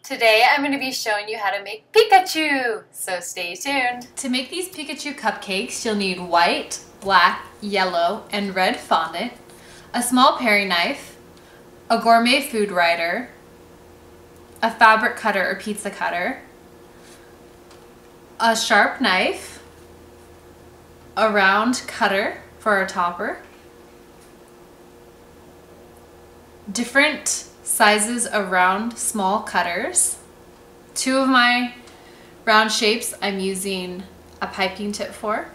Today I'm going to be showing you how to make Pikachu, so stay tuned. To make these Pikachu cupcakes, you'll need white, black, yellow, and red fondant, a small paring knife, a gourmet food writer, a fabric cutter or pizza cutter, a sharp knife, a round cutter for our topper, different sizes of round small cutters. Two of my round shapes I'm using a piping tip for.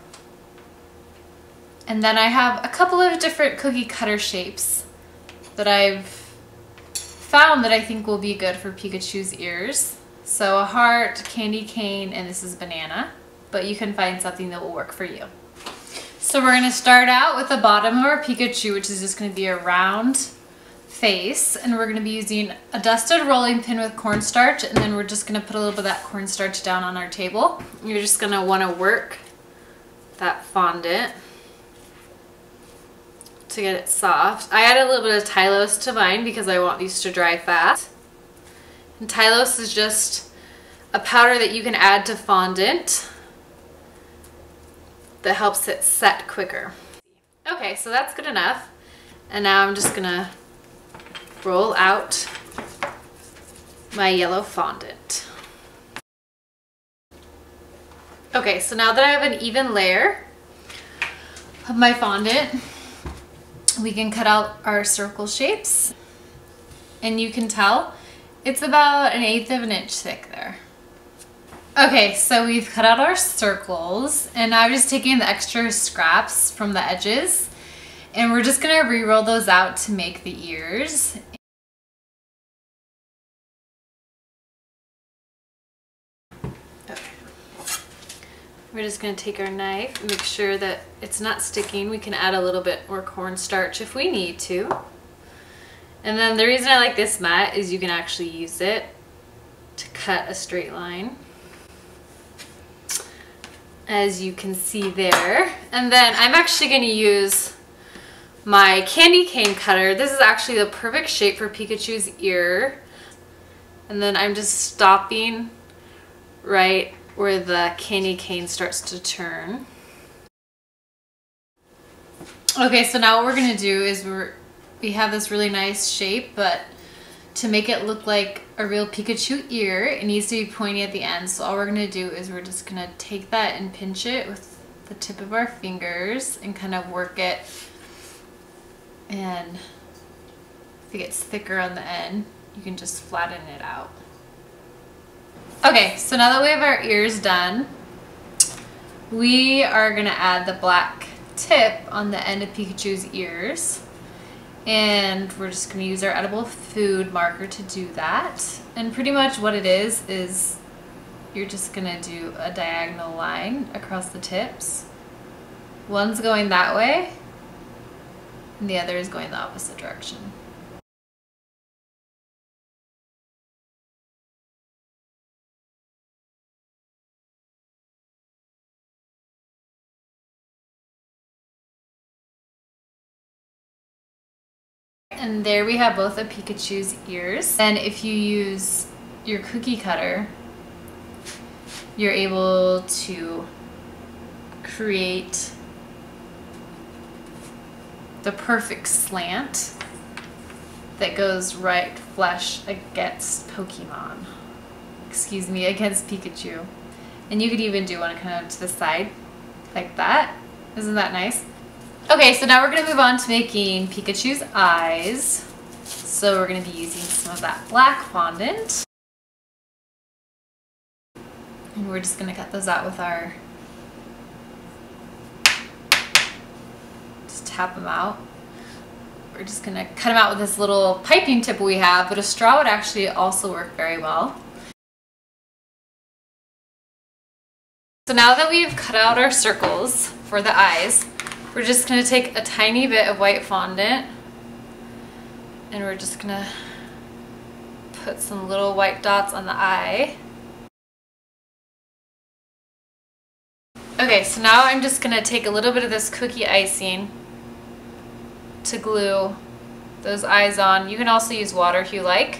And then I have a couple of different cookie cutter shapes that I've found that I think will be good for Pikachu's ears. So a heart, candy cane, and this is banana, but you can find something that will work for you. So we're going to start out with the bottom of our Pikachu, which is just going to be a round face, and we're going to be using a dusted rolling pin with cornstarch, and then we're just going to put a little bit of that cornstarch down on our table. You're just going to want to work that fondant to get it soft. I added a little bit of Tylose to mine because I want these to dry fast. And Tylose is just a powder that you can add to fondant that helps it set quicker. Okay, so that's good enough. And now I'm just gonna roll out my yellow fondant. Okay, so now that I have an even layer of my fondant, we can cut out our circle shapes. And you can tell it's about 1/8 of an inch thick there. Okay, so we've cut out our circles, and now I'm just taking the extra scraps from the edges, and we're just gonna re-roll those out to make the ears. Okay. We're just gonna take our knife, make sure that it's not sticking. We can add a little bit more cornstarch if we need to. And then the reason I like this mat is you can actually use it to cut a straight line, as you can see there. And then I'm actually going to use my candy cane cutter. This is actually the perfect shape for Pikachu's ear. And then I'm just stopping right where the candy cane starts to turn. Okay, so now what we're going to do is we have this really nice shape, but to make it look like a real Pikachu ear, it needs to be pointy at the end. So all we're gonna do is we're just gonna take that and pinch it with the tip of our fingers and kind of work it. And if it gets thicker on the end, you can just flatten it out. Okay, so now that we have our ears done, we are gonna add the black tip on the end of Pikachu's ears. And we're just going to use our edible food marker to do that. And pretty much what it is you're just going to do a diagonal line across the tips. One's going that way, and the other is going the opposite direction. And there we have both of Pikachu's ears. And if you use your cookie cutter, you're able to create the perfect slant that goes right flush against Pokemon. Excuse me, against Pikachu. And you could even do one kind of to the side like that. Isn't that nice? Okay, so now we're going to move on to making Pikachu's eyes. So we're going to be using some of that black fondant. And we're just going to cut those out with our... Just tap them out. We're just going to cut them out with this little piping tip we have, but a straw would actually also work very well. So now that we've cut out our circles for the eyes, we're just going to take a tiny bit of white fondant, and we're just going to put some little white dots on the eye. Okay, so now I'm just going to take a little bit of this cookie icing to glue those eyes on. You can also use water if you like.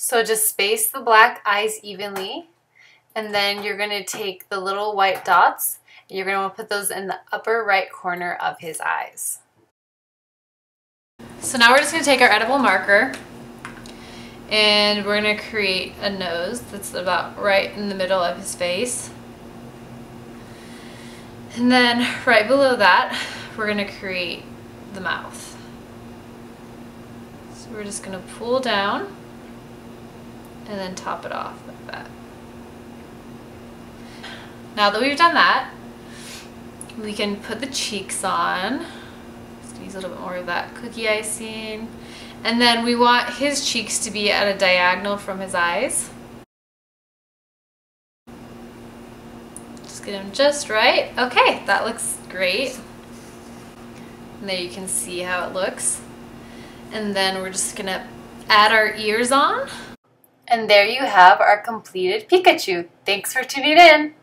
So just space the black eyes evenly, and then you're going to take the little white dots and you're going to put those in the upper right corner of his eyes. So now we're just going to take our edible marker and we're going to create a nose that's about right in the middle of his face. And then right below that, we're going to create the mouth. So we're just going to pull down and then top it off like that. Now that we've done that, we can put the cheeks on. Just use a little bit more of that cookie icing. And then we want his cheeks to be at a diagonal from his eyes. Just get him just right. Okay, that looks great. And there you can see how it looks. And then we're just gonna add our ears on. And there you have our completed Pikachu. Thanks for tuning in.